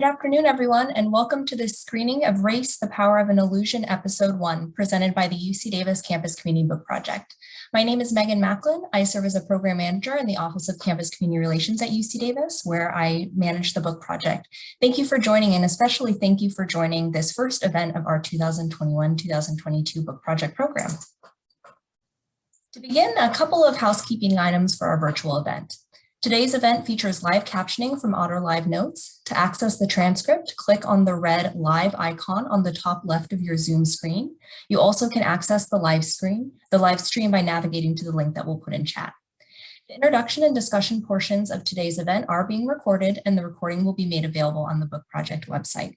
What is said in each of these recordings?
Good afternoon, everyone, and welcome to this screening of Race, the Power of an Illusion, Episode 1, presented by the UC Davis Campus Community Book Project. My name is Megan Macklin. I serve as a program manager in the Office of Campus Community Relations at UC Davis, where I manage the book project. Thank you for joining, and especially thank you for joining this first event of our 2021-2022 book project program. To begin, a couple of housekeeping items for our virtual event. Today's event features live captioning from Otter Live Notes. To access the transcript, click on the red live icon on the top left of your Zoom screen. You also can access the live stream by navigating to the link that we'll put in chat. The introduction and discussion portions of today's event are being recorded, and the recording will be made available on the book project website.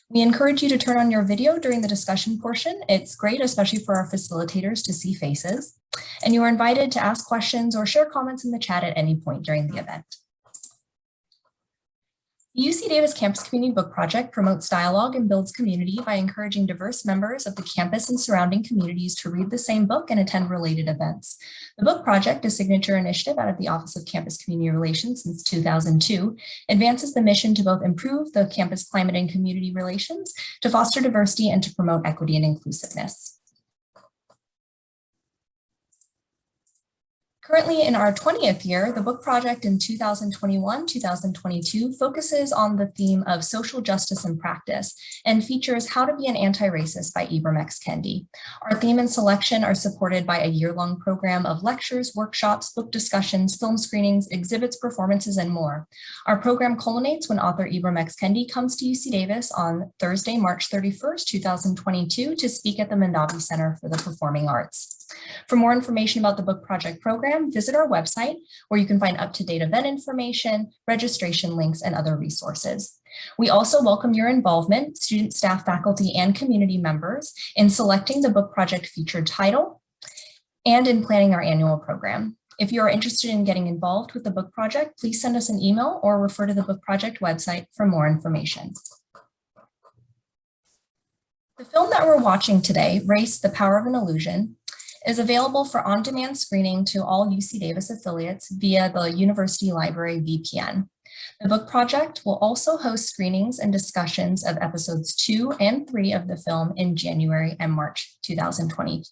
We encourage you to turn on your video during the discussion portion. It's great, especially for our facilitators, to see faces. And you are invited to ask questions or share comments in the chat at any point during the event. The UC Davis Campus Community Book Project promotes dialogue and builds community by encouraging diverse members of the campus and surrounding communities to read the same book and attend related events. The book project, a signature initiative out of the Office of Campus Community Relations since 2002, advances the mission to both improve the campus climate and community relations, to foster diversity, and to promote equity and inclusiveness. Currently in our 20th year, the book project in 2021-2022 focuses on the theme of social justice in practice and features How to Be an Anti-Racist by Ibram X. Kendi. Our theme and selection are supported by a year-long program of lectures, workshops, book discussions, film screenings, exhibits, performances, and more. Our program culminates when author Ibram X. Kendi comes to UC Davis on Thursday, March 31st, 2022 to speak at the Mandavi Center for the Performing Arts. For more information about the book project program, visit our website where you can find up-to-date event information, registration links, and other resources. We also welcome your involvement, student, staff, faculty, and community members, in selecting the book project featured title and in planning our annual program. If you are interested in getting involved with the book project, please send us an email or refer to the book project website for more information. The film that we're watching today, Race, the Power of an Illusion, is available for on-demand screening to all UC Davis affiliates via the University Library VPN. The book project will also host screenings and discussions of episodes 2 and 3 of the film in January and March 2022.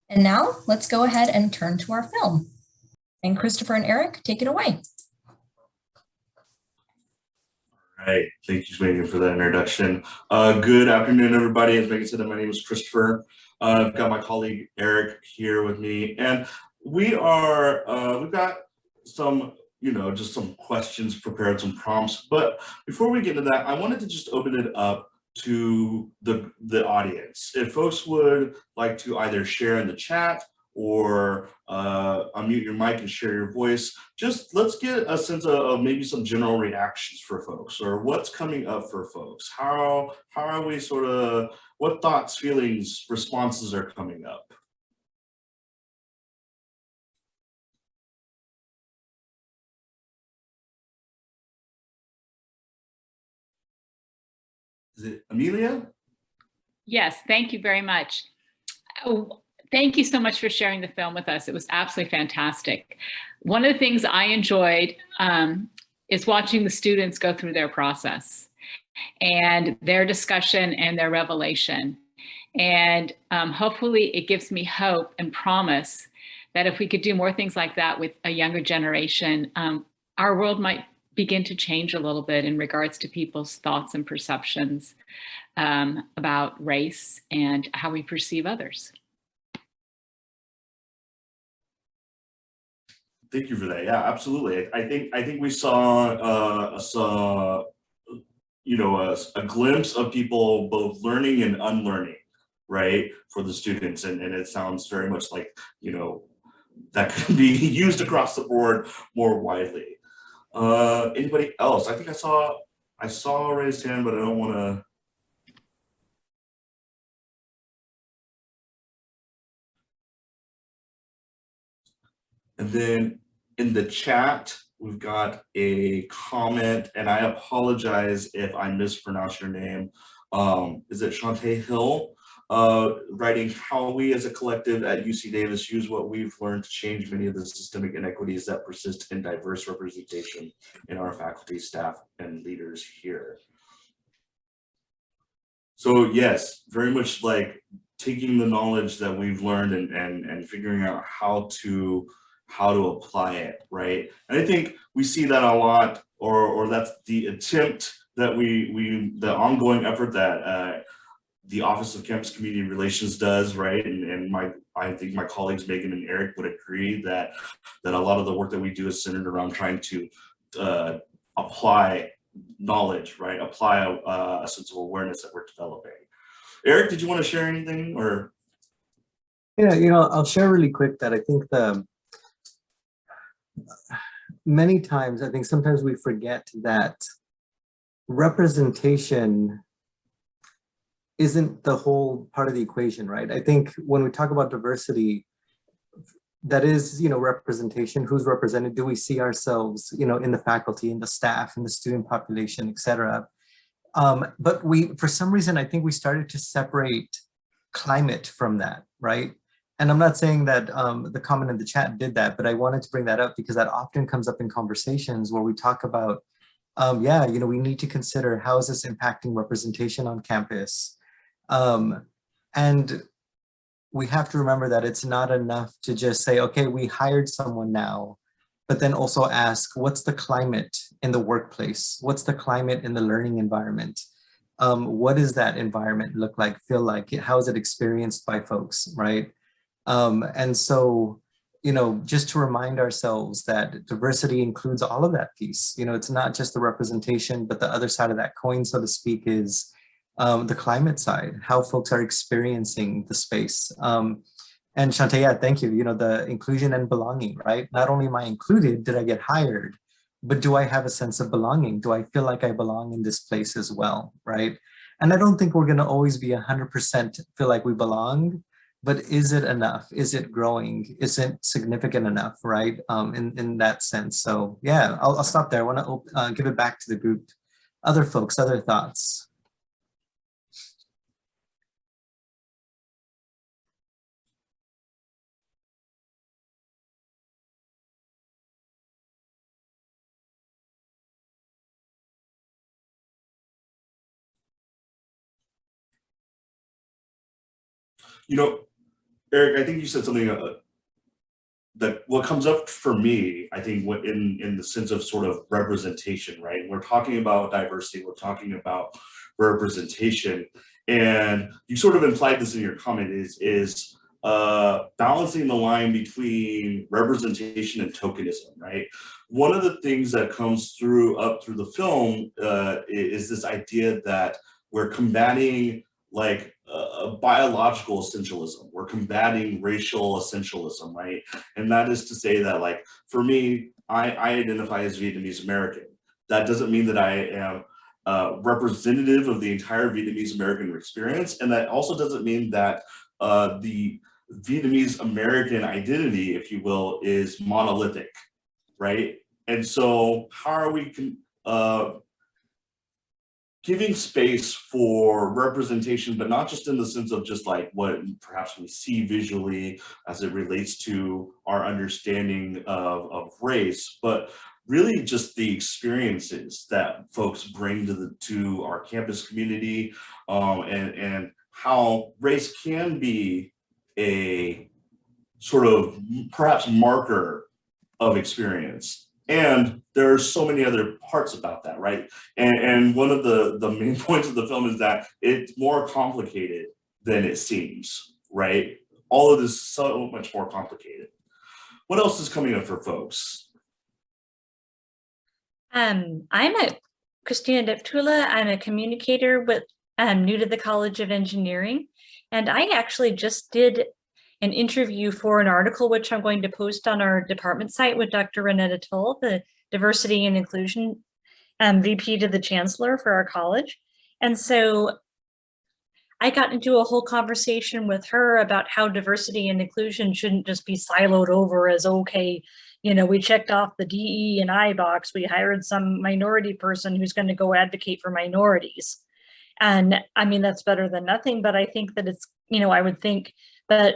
And now let's go ahead and turn to our film. And Christopher and Eric, take it away. All right, thank you, Megan, for that introduction. Good afternoon, everybody. As Megan said, my name is Christopher. I've got my colleague Eric here with me, and we've got some, just some questions prepared, some prompts. But before we get into that, I wanted to just open it up to the audience. If folks would like to either share in the chat or unmute your mic and share your voice, just let's get a sense of maybe some general reactions for folks, or what's coming up for folks. How are we what thoughts, feelings, responses are coming up? Is it Amelia? Yes, thank you very much. Oh, thank you so much for sharing the film with us. It was absolutely fantastic. One of the things I enjoyed is watching the students go through their process and their discussion and their revelation. And hopefully it gives me hope and promise that if we could do more things like that with a younger generation, our world might begin to change a little bit in regards to people's thoughts and perceptions about race and how we perceive others. Thank you for that. Yeah, absolutely. I think we saw a glimpse of people both learning and unlearning, right, for the students, and it sounds very much like that can be used across the board more widely. Anybody else? I think I saw a raised hand, but I don't want to. And then in the chat, we've got a comment, and I apologize if I mispronounce your name. Is it Shantae Hill? writing how we as a collective at UC Davis use what we've learned to change many of the systemic inequities that persist in diverse representation in our faculty, staff, and leaders here. So yes, very much like taking the knowledge that we've learned and figuring out how to apply it, right? And I think we see that a lot, or that's the attempt that the ongoing effort that the Office of Campus Community Relations does, right? And I think my colleagues Megan and Eric would agree that a lot of the work that we do is centered around trying to apply knowledge, right? Apply a sense of awareness that we're developing. Eric, did you want to share anything, or? Yeah, I'll share really quick that I think many times, I think sometimes we forget that representation isn't the whole part of the equation, right? I think when we talk about diversity, that is, representation, who's represented, do we see ourselves, in the faculty, in the staff, in the student population, et cetera. But for some reason, I think we started to separate climate from that, right? And I'm not saying that the comment in the chat did that, but I wanted to bring that up because that often comes up in conversations where we talk about, we need to consider how is this impacting representation on campus. And we have to remember that it's not enough to just say, okay, we hired someone now, but then also ask, what's the climate in the workplace? What's the climate in the learning environment? What does that environment look like, feel like? How is it experienced by folks, right? And so, just to remind ourselves that diversity includes all of that piece. It's not just the representation, but the other side of that coin, so to speak, is the climate side, how folks are experiencing the space. And Shante, yeah, thank you. The inclusion and belonging, right? Not only am I included, did I get hired, but do I have a sense of belonging? Do I feel like I belong in this place as well, right? And I don't think we're gonna always be 100% feel like we belong, but is it enough? Is it growing? Is it significant enough, right? In that sense. So yeah, I'll stop there. I wanna give it back to the group. Other folks, other thoughts. Eric, I think you said something that what comes up for me, I think what in the sense of sort of representation, right? We're talking about diversity, we're talking about representation, and you sort of implied this in your comment is balancing the line between representation and tokenism, right? One of the things that comes up through the film is this idea that we're combating like biological essentialism. We're combating racial essentialism, right? And that is to say that, like, for me, I identify as Vietnamese American. That doesn't mean that I am representative of the entire Vietnamese American experience. And that also doesn't mean that the Vietnamese American identity, if you will, is monolithic, right? And so how are we giving space for representation, but not just in the sense of just like what perhaps we see visually as it relates to our understanding of race, but really just the experiences that folks bring to our campus community, and how race can be a sort of perhaps marker of experience. And there are so many other parts about that, right? And one of the main points of the film is that it's more complicated than it seems, right? All of this is so much more complicated. What else is coming up for folks? I'm Christina Deptula. I'm a communicator new to the College of Engineering. And I actually just did an interview for an article, which I'm going to post on our department site with Dr. Renetta Tull, the Diversity and Inclusion VP to the Chancellor for our college. And so I got into a whole conversation with her about how diversity and inclusion shouldn't just be siloed over as, okay, we checked off the DE and I box, we hired some minority person who's going to go advocate for minorities. And I mean, that's better than nothing, but I think that it's I would think. But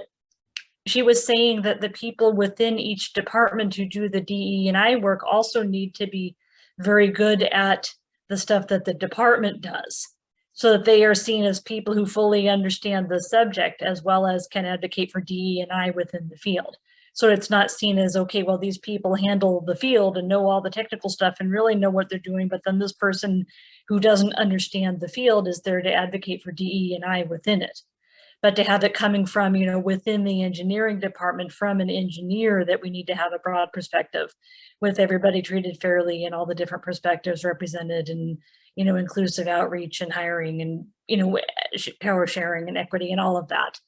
she was saying that the people within each department who do the DE&I work also need to be very good at the stuff that the department does, so that they are seen as people who fully understand the subject as well as can advocate for DE&I within the field. So it's not seen as, okay, well, these people handle the field and know all the technical stuff and really know what they're doing, but then this person who doesn't understand the field is there to advocate for DE&I within it. But to have it coming from, within the engineering department from an engineer, that we need to have a broad perspective with everybody treated fairly and all the different perspectives represented, and, inclusive outreach and hiring and, power sharing and equity and all of that.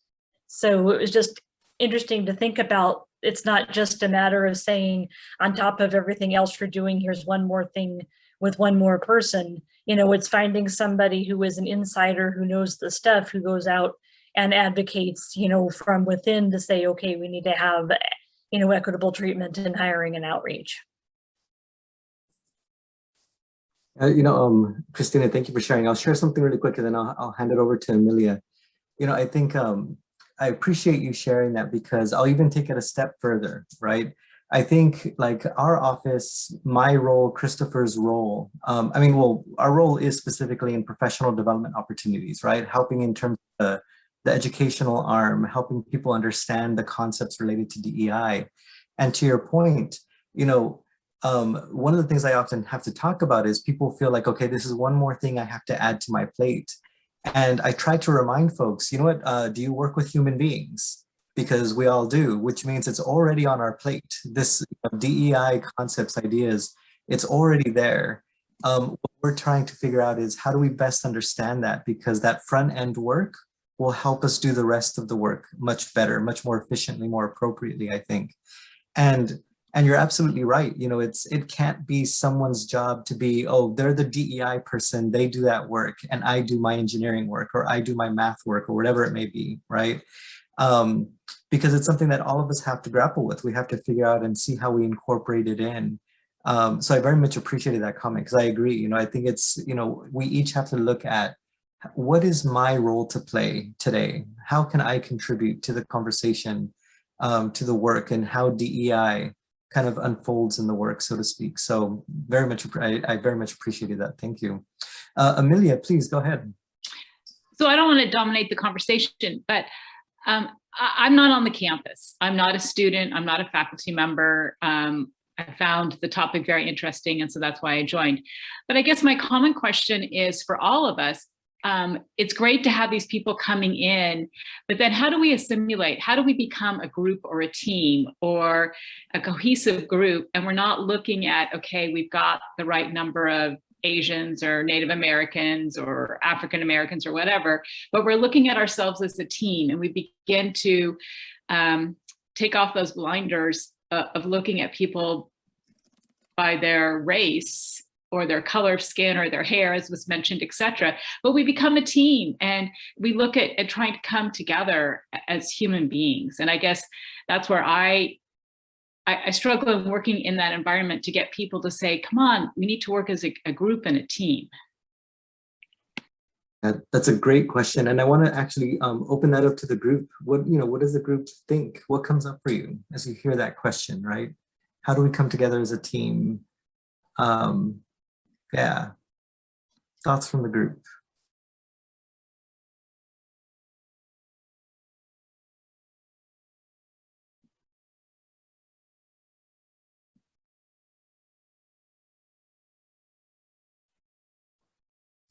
So it was just interesting to think about. It's not just a matter of saying, on top of everything else you're doing, here's one more thing with one more person. It's finding somebody who is an insider, who knows the stuff, who goes out and advocates, from within to say, okay, we need to have, equitable treatment in hiring and outreach. Christina, thank you for sharing. I'll share something really quick and then I'll hand it over to Amelia. I think I appreciate you sharing that, because I'll even take it a step further, right? I think like our office, my role, Christopher's role, our role is specifically in professional development opportunities, right? Helping in terms of the educational arm, helping people understand the concepts related to DEI. And to your point, one of the things I often have to talk about is people feel like, okay, this is one more thing I have to add to my plate. And I try to remind folks, do you work with human beings? Because we all do, which means it's already on our plate. This DEI concepts, ideas, it's already there. What we're trying to figure out is how do we best understand that? Because that front end work will help us do the rest of the work much better, much more efficiently, more appropriately, I think. And you're absolutely right. It can't be someone's job to be, oh, they're the DEI person, they do that work, and I do my engineering work, or I do my math work, or whatever it may be, right? Because it's something that all of us have to grapple with. We have to figure out and see how we incorporate it in. So I very much appreciated that comment, because I agree. I think it's, we each have to look at, what is my role to play today? How can I contribute to the conversation, to the work, and how DEI kind of unfolds in the work, so to speak. So I very much appreciated that. Thank you. Amelia, please go ahead. So I don't want to dominate the conversation, but I'm not on the campus. I'm not a student. I'm not a faculty member. I found the topic very interesting, and so that's why I joined. But I guess my common question is for all of us, it's great to have these people coming in, but then how do we assimilate? How do we become a group or a team or a cohesive group? And we're not looking at, okay, we've got the right number of Asians or Native Americans or African Americans or whatever, but we're looking at ourselves as a team, and we begin to take off those blinders of looking at people by their race or their color of skin or their hair, as was mentioned, etc. But we become a team, and we look at trying to come together as human beings. And I guess that's where I struggle in working in that environment, to get people to say, come on, we need to work as a group and a team. That's a great question. And I want to actually open that up to the group. What does the group think? What comes up for you as you hear that question, right? How do we come together as a team? Yeah, thoughts from the group.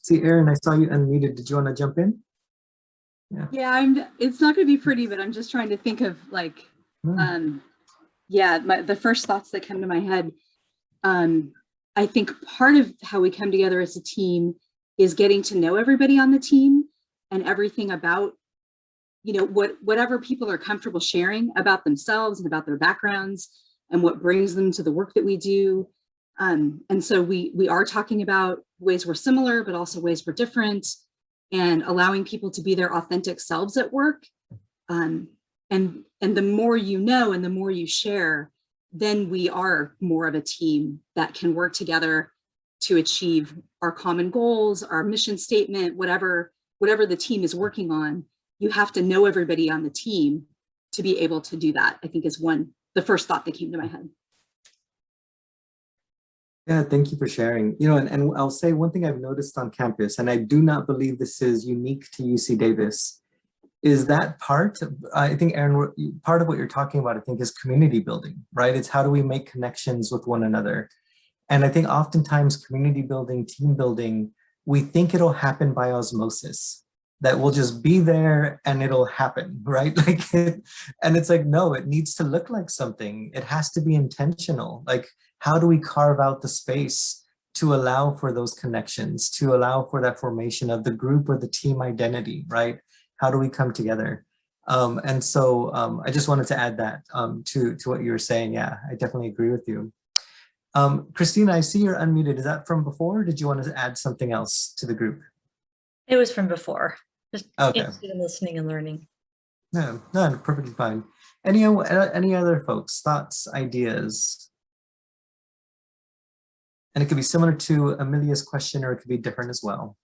See, Erin, I saw you unmuted. Did you want to jump in? Yeah, it's not going to be pretty, but I'm just trying to think of like, the first thoughts that come to my head. I think part of how we come together as a team is getting to know everybody on the team and everything about, whatever people are comfortable sharing about themselves and about their backgrounds and what brings them to the work that we do. And so we are talking about ways we're similar, but also ways we're different, and allowing people to be their authentic selves at work. And the more you know and the more you share, then we are more of a team that can work together to achieve our common goals, our mission statement, whatever the team is working on. you have to know everybody on the team to be able to do that, I think is the first thought that came to my head. Yeah, thank you for sharing. You know, and I'll say one thing I've noticed on campus, and I do not believe this is unique to UC Davis, is that part, I think, Aaron, part of what you're talking about, I think, is community building, right? It's how do we make connections with one another? And I think oftentimes community building, team building, we think it'll happen by osmosis, that we'll just be there and it'll happen, right? And it's like, no, it needs to look like something. It has to be intentional. Like, how do we carve out the space to allow for those connections, to allow for that formation of the group or the team identity, right? How do we come together? And so I just wanted to add that to what you were saying. Yeah, I definitely agree with you. Christina, I see you're unmuted. Is that from before? Or did you want to add something else to the group? It was from before, just Okay. interested in listening and learning. No, perfectly fine. Any other folks, thoughts, ideas? And it could be similar to Amelia's question, or it could be different as well.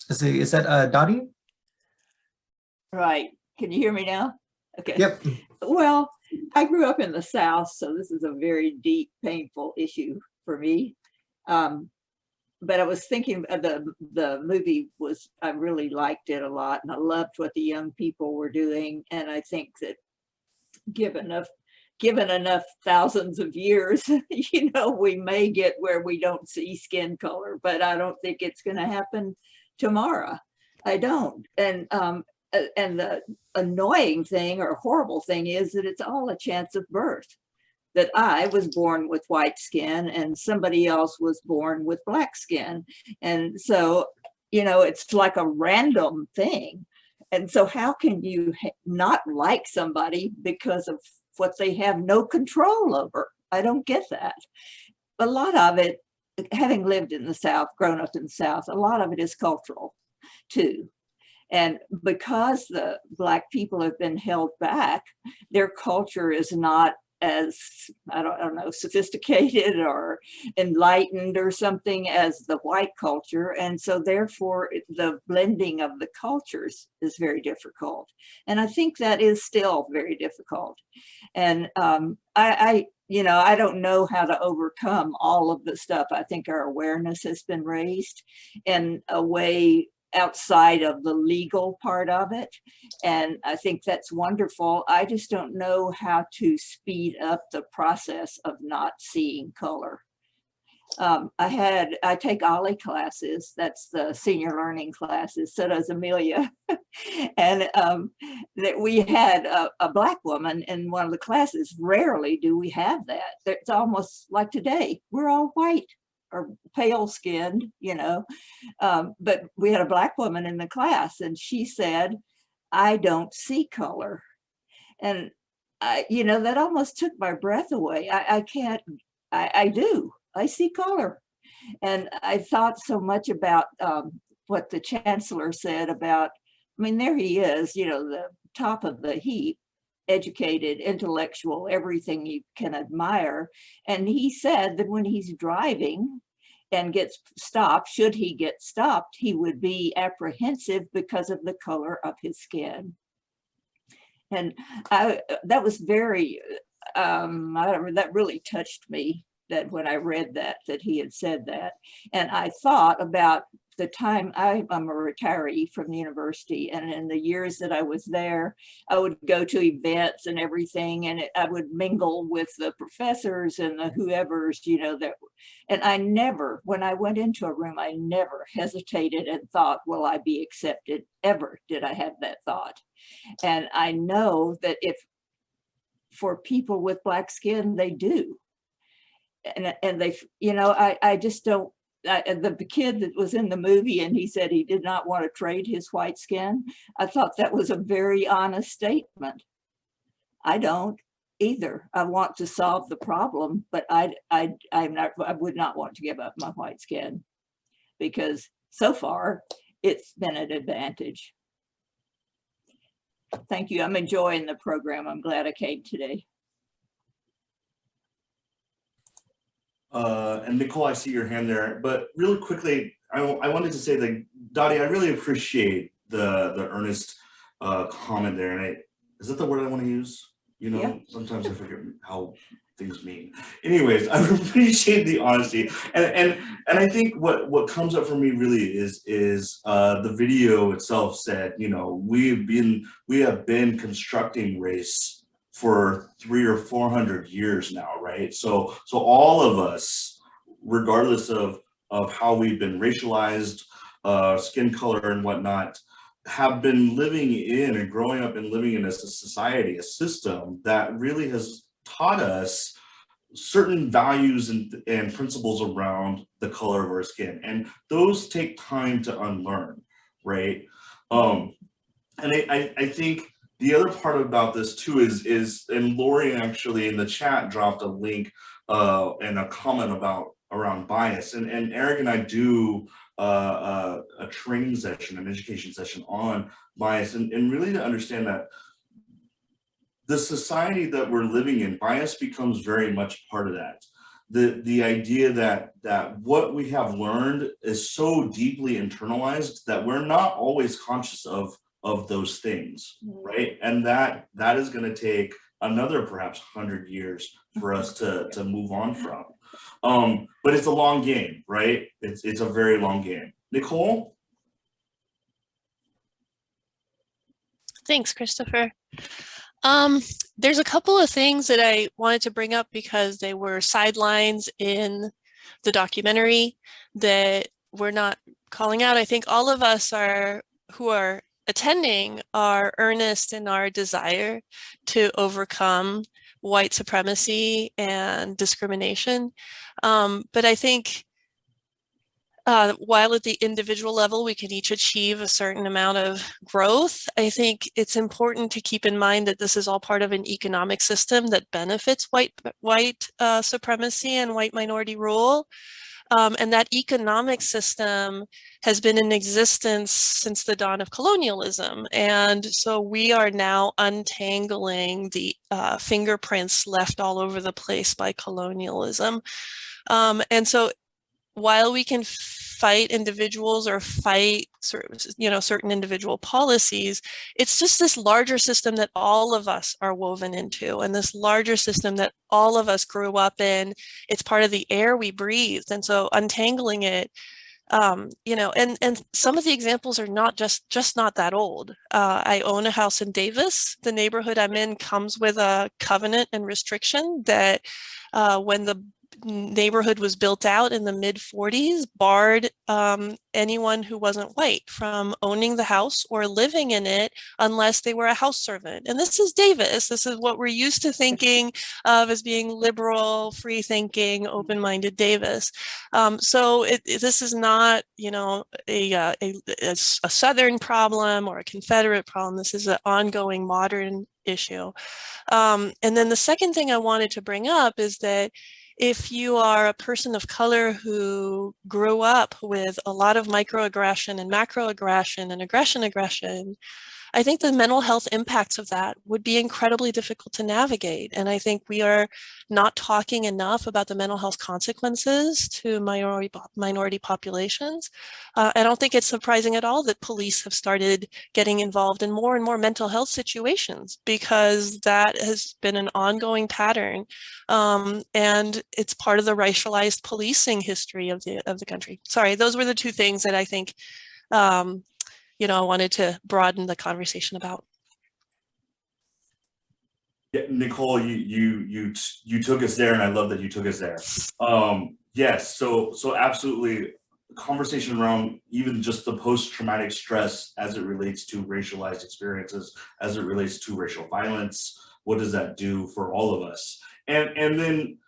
Is that Dottie? Right. Can you hear me now? Okay. Yep. Well, I grew up in the South, so this is a very deep, painful issue for me. But I was thinking the movie I really liked it a lot, and I loved what the young people were doing. And I think that given enough thousands of years, you know, we may get where we don't see skin color, but I don't think it's going to happen tomorrow. I don't. And the annoying thing or horrible thing is that it's all a chance of birth, that I was born with white skin and somebody else was born with black skin. And so, you know, it's like a random thing. And so how can you not like somebody because of what they have no control over? I don't get that. A lot of it, having lived in the South, grown up in the South, a lot of it is cultural too. And because the Black people have been held back, their culture is not as, I don't know, sophisticated or enlightened or something as the white culture. And so therefore the blending of the cultures is very difficult. And I think that is still very difficult. And you know, I don't know how to overcome all of the stuff. I think our awareness has been raised in a way outside of the legal part of it. And I think that's wonderful. I just don't know how to speed up the process of not seeing color. I take Ollie classes, that's the senior learning classes, so does Amelia. And that we had a Black woman in one of the classes. Rarely do we have that. It's almost like today, we're all white or pale skinned, you know, but we had a Black woman in the class and she said, I don't see color. And you know, that almost took my breath away. I do, I see color. And I thought so much about what the chancellor said about, I mean, there he is, you know, the top of the heap, educated, intellectual, everything you can admire. And he said that when he's driving and gets stopped, should he get stopped, he would be apprehensive because of the color of his skin. And that was very, that really touched me, that when I read that he had said that. And I thought about the time, I'm a retiree from the university, and in the years that I was there, I would go to events and everything, and I would mingle with the professors and the whoever's, you know, that, and I never, when I went into a room, I never hesitated and thought, will I be accepted? Ever did I have that thought. And I know that if, for people with Black skin, they do. And they, you know, I just don't, the kid that was in the movie and he said he did not want to trade his white skin, I thought that was a very honest statement. I don't either. I want to solve the problem, but I would not want to give up my white skin, because so far it's been an advantage. Thank you. I'm enjoying the program. I'm glad I came today. And Nicole, I see your hand there, but really quickly, I wanted to say that, Dottie, I really appreciate the earnest comment there. And is that the word I want to use? You know, Yeah. sometimes I forget how things mean. Anyways, I appreciate the honesty. And I think what comes up for me really is the video itself said, you know, we have been constructing race for 300 or 400 years now, right? So all of us, regardless of how we've been racialized, skin color and whatnot, have been living in and growing up and living in a society, a system that really has taught us certain values and principles around the color of our skin. And those take time to unlearn, right? And I think the other part about this too is and Lori actually in the chat dropped a link and a comment around bias. And Eric and I do a training session, an education session on bias, and really to understand that the society that we're living in, bias becomes very much part of that. The idea that what we have learned is so deeply internalized that we're not always conscious of those things, right? And that is going to take another perhaps 100 years for us to move on from. But it's a long game, right? It's a very long game. Nicole? Thanks, Christopher. There's a couple of things that I wanted to bring up because they were sidelines in the documentary that we're not calling out. I think all of us who are attending are earnest in our desire to overcome white supremacy and discrimination. But I think while at the individual level, we can each achieve a certain amount of growth, I think it's important to keep in mind that this is all part of an economic system that benefits white supremacy and white minority rule. And that economic system has been in existence since the dawn of colonialism. And so we are now untangling the fingerprints left all over the place by colonialism. And so while we can fight individuals or fight certain individual policies, it's just this larger system that all of us are woven into, and this larger system that all of us grew up in. It's part of the air we breathe. And so untangling it, and some of the examples are not just not that old. I own a house in Davis. The neighborhood I'm in comes with a covenant and restriction that when the neighborhood was built out in the mid-40s, barred anyone who wasn't white from owning the house or living in it unless they were a house servant. And this is Davis. This is what we're used to thinking of as being liberal, free-thinking, open-minded Davis. So this is not, a Southern problem or a Confederate problem. This is an ongoing modern issue. And then the second thing I wanted to bring up is that if you are a person of color who grew up with a lot of microaggression and macroaggression and aggression, I think the mental health impacts of that would be incredibly difficult to navigate. And I think we are not talking enough about the mental health consequences to minority populations. I don't think it's surprising at all that police have started getting involved in more and more mental health situations, because that has been an ongoing pattern. And it's part of the racialized policing history of the country. Sorry, those were the two things that I think I wanted to broaden the conversation about. Yeah, Nicole, you took us there, and I love that you took us there. Yes, so absolutely, conversation around even just the post-traumatic stress as it relates to racialized experiences, as it relates to racial violence. What does that do for all of us? And then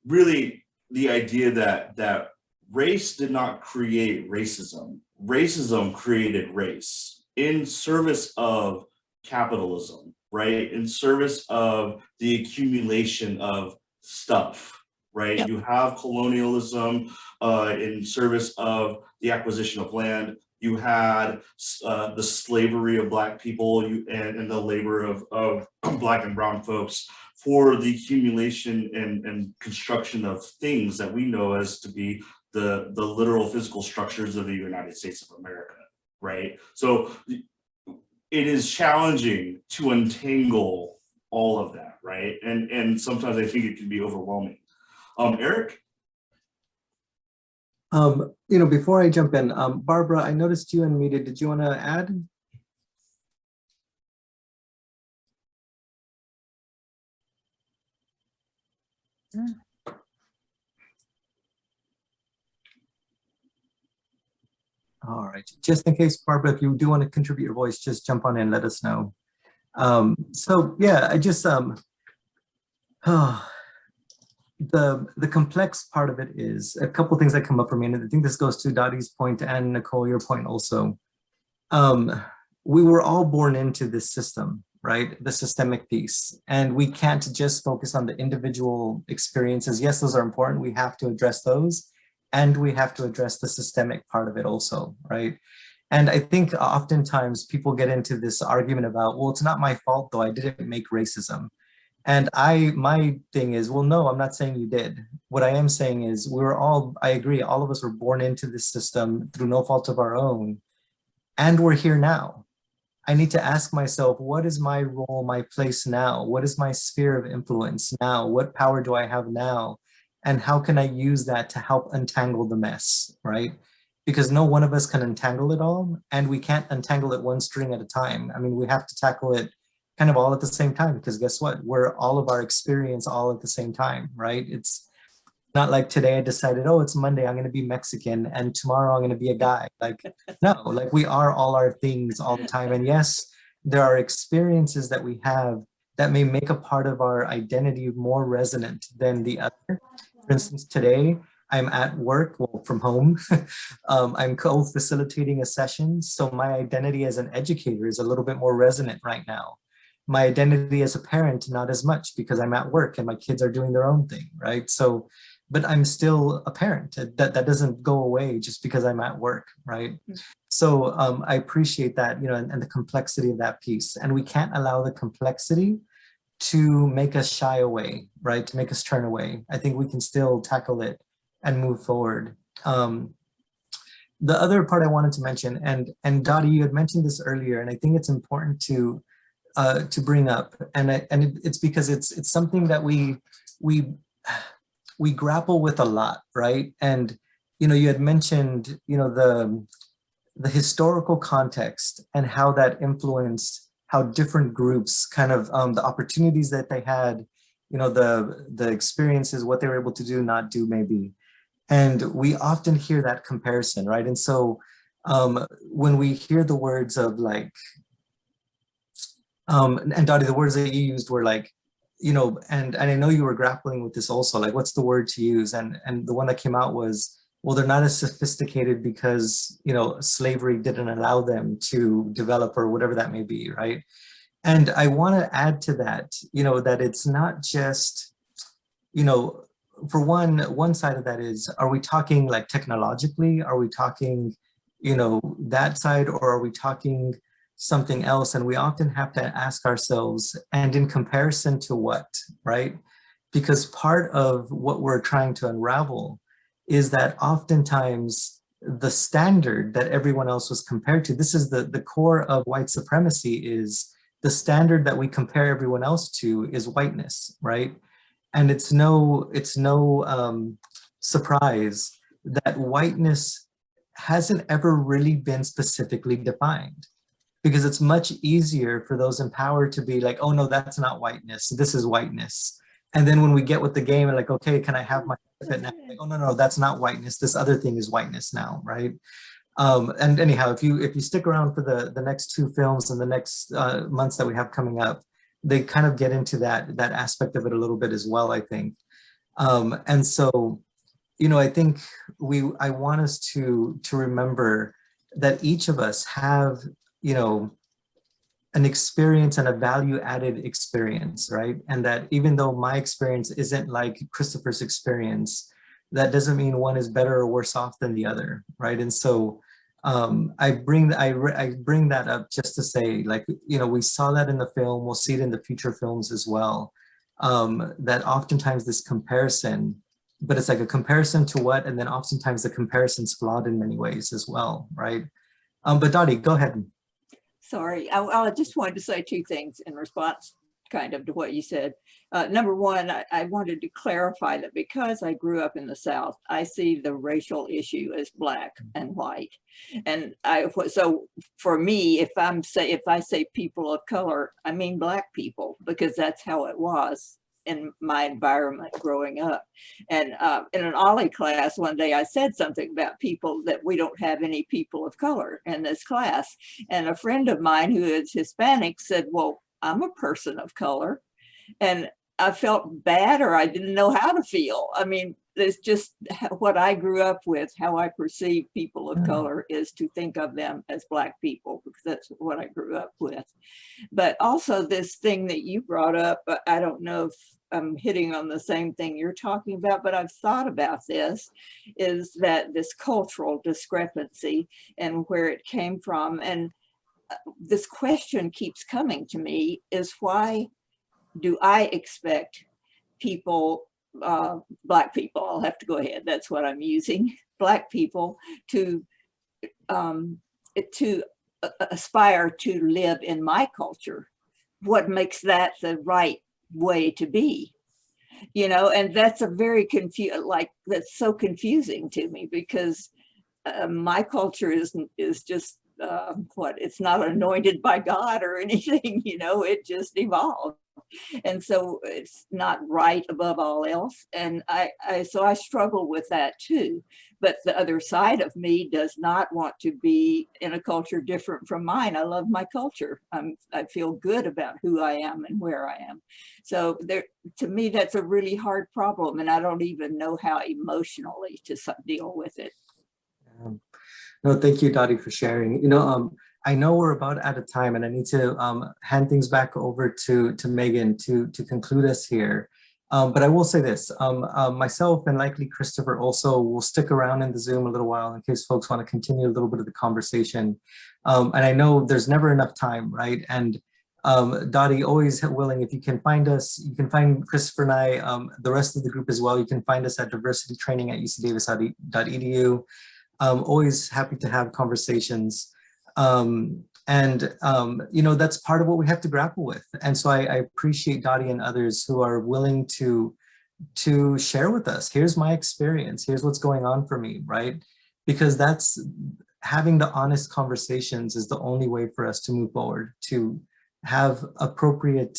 really the idea that race did not create racism. Racism created race in service of capitalism, right? In service of the accumulation of stuff, right? Yep. You have colonialism in service of the acquisition of land. You had the slavery of Black people and the labor of Black and brown folks for the accumulation and construction of things that we know as to be the literal physical structures of the United States of America, right? So it is challenging to untangle all of that, right? And sometimes I think it can be overwhelming. Eric? Before I jump in, Barbara, I noticed you unmuted. Did you want to add? All right, just in case, Barbara, if you do want to contribute your voice, just jump on in, let us know. So yeah, I just, the complex part of it is a couple things that come up for me, and I think this goes to Dottie's point and Nicole, your point also. We were all born into this system, right? The systemic piece, and we can't just focus on the individual experiences. Yes, those are important. We have to address those, and we have to address the systemic part of it also, right? And I think oftentimes people get into this argument about, well, it's not my fault though, I didn't make racism. And my thing is, well, no, I'm not saying you did. What I am saying is I agree, all of us were born into this system through no fault of our own, and we're here now. I need to ask myself, what is my role, my place now? What is my sphere of influence now? What power do I have now? And how can I use that to help untangle the mess, right? Because no one of us can untangle it all, and we can't untangle it one string at a time. I mean, we have to tackle it kind of all at the same time, because guess what? We're all of our experience all at the same time, right? It's not like today I decided, oh, it's Monday, I'm going to be Mexican, and tomorrow I'm going to be a guy. Like, no, like we are all our things all the time. And yes, there are experiences that we have that may make a part of our identity more resonant than the other. For instance, today I'm at work, well, from home. I'm co-facilitating a session. So my identity as an educator is a little bit more resonant right now. My identity as a parent, not as much, because I'm at work and my kids are doing their own thing, right? So, but I'm still a parent. That doesn't go away just because I'm at work, right? So I appreciate that, and the complexity of that piece. And we can't allow the complexity to make us shy away, right? To make us turn away. I think we can still tackle it and move forward. The other part I wanted to mention, and Dottie, you had mentioned this earlier, and I think it's important to bring up, it's because it's something that we grapple with a lot, right? And you had mentioned the historical context and how that influenced how different groups kind of the opportunities that they had, the experiences, what they were able to do, not do maybe. And we often hear that comparison, right? And so when we hear the words of like, and Dottie, the words that you used were like, and I know you were grappling with this also, like, what's the word to use? And the one that came out was, well, they're not as sophisticated because, slavery didn't allow them to develop, or whatever that may be, right? And I want to add to that, that it's not just, for one side of that is, are we talking like technologically? Are we talking, that side, or are we talking something else? And we often have to ask ourselves, and in comparison to what, right? Because part of what we're trying to unravel is that oftentimes the standard that everyone else was compared to, this is the core of white supremacy, is the standard that we compare everyone else to is whiteness, right? And it's no surprise that whiteness hasn't ever really been specifically defined, because it's much easier for those in power to be like, oh no, that's not whiteness, this is whiteness. And then when we get with the game and like, okay, can I have my benefit now? Like, oh no, that's not whiteness, this other thing is whiteness now, right? And anyhow, if you stick around for the next two films and the next months that we have coming up, they kind of get into that aspect of it a little bit as well, I think. And so, I think I want us to remember that each of us have, an experience and a value added experience, right? And that even though my experience isn't like Christopher's experience, that doesn't mean one is better or worse off than the other, right? And so I bring that up just to say, like, we saw that in the film, we'll see it in the future films as well, that oftentimes this comparison but it's like a comparison to what, and then oftentimes the comparison's flawed in many ways as well, right? But Dottie, go ahead. Sorry, I just wanted to say two things in response kind of to what you said. Number one, I wanted to clarify that because I grew up in the South, I see the racial issue as Black and white. And so for me, if I say people of color, I mean Black people, because that's how it was in my environment growing up. And in an Ollie class one day, I said something about people that we don't have any people of color in this class. And a friend of mine who is Hispanic said, well, I'm a person of color. And I felt bad, or I didn't know how to feel. I mean, it's just what I grew up with. How I perceive people of color is to think of them as Black people, because that's what I grew up with. But also this thing that you brought up, I don't know if I'm hitting on the same thing you're talking about, but I've thought about this, is that this cultural discrepancy and where it came from. And this question keeps coming to me, is why do I expect people, Black people, I'll have to go ahead, that's what I'm using, Black people to aspire to live in my culture? What makes that the right way to be? You know, and that's a very that's so confusing to me, because my culture is just it's not anointed by God or anything, you know, it just evolved. And so it's not right above all else. And so I struggle with that too. But the other side of me does not want to be in a culture different from mine. I love my culture. I feel good about who I am and where I am. So to me, that's a really hard problem. And I don't even know how emotionally to deal with it. No, thank you, Dottie, for sharing. You know, I know we're about out of time, and I need to hand things back over to Megan to conclude us here. But I will say this, myself and likely Christopher also will stick around in the Zoom a little while in case folks want to continue a little bit of the conversation. And I know there's never enough time, right? And Dottie, always willing, if you can find us, you can find Christopher and I, the rest of the group as well. You can find us at diversitytraining@ucdavis.edu. Always happy to have conversations. You know, that's part of what we have to grapple with. And so I appreciate Dottie and others who are willing to share with us. Here's my experience. Here's what's going on for me, right? Because that's having the honest conversations is the only way for us to move forward, to have appropriate,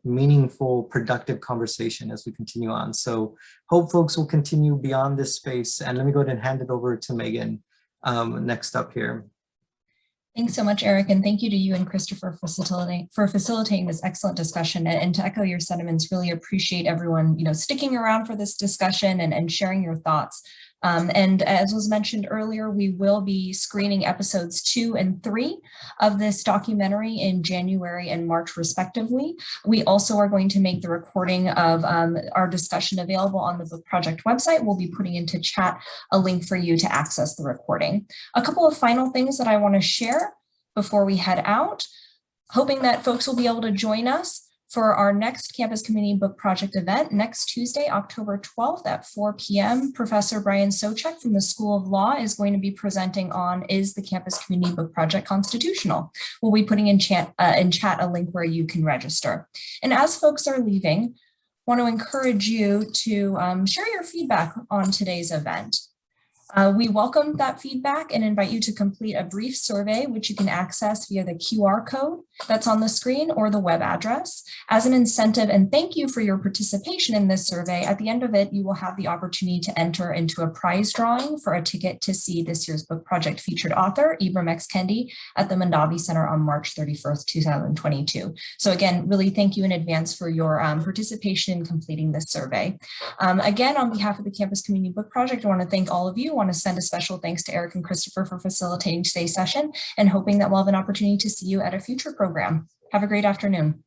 meaningful, productive conversation as we continue on. So hope folks will continue beyond this space. And let me go ahead and hand it over to Megan next up here. Thanks so much, Eric, and thank you to you and Christopher for facilitating this excellent discussion. And to echo your sentiments, really appreciate everyone, you know, sticking around for this discussion and sharing your thoughts. And as was mentioned earlier, we will be screening episodes 2 and 3 of this documentary in January and March, respectively. We also are going to make the recording of our discussion available on the book project website. We'll be putting into chat a link for you to access the recording. A couple of final things that I want to share before we head out, hoping that folks will be able to join us for our next Campus Community Book Project event next Tuesday, October 12th at 4 p.m. Professor Brian Sochek from the School of Law is going to be presenting on Is the Campus Community Book Project Constitutional? We'll be putting in chat a link where you can register. And as folks are leaving, I want to encourage you to share your feedback on today's event. We welcome that feedback and invite you to complete a brief survey, which you can access via the QR code that's on the screen or the web address. As an incentive and thank you for your participation in this survey, at the end of it, you will have the opportunity to enter into a prize drawing for a ticket to see this year's book project featured author, Ibram X. Kendi, at the Mandavi Center on March 31st, 2022. So again, really thank you in advance for your participation in completing this survey. Again, on behalf of the Campus Community Book Project, I want to thank all of you. I want to send a special thanks to Eric and Christopher for facilitating today's session and hoping that we'll have an opportunity to see you at a future program. Have a great afternoon.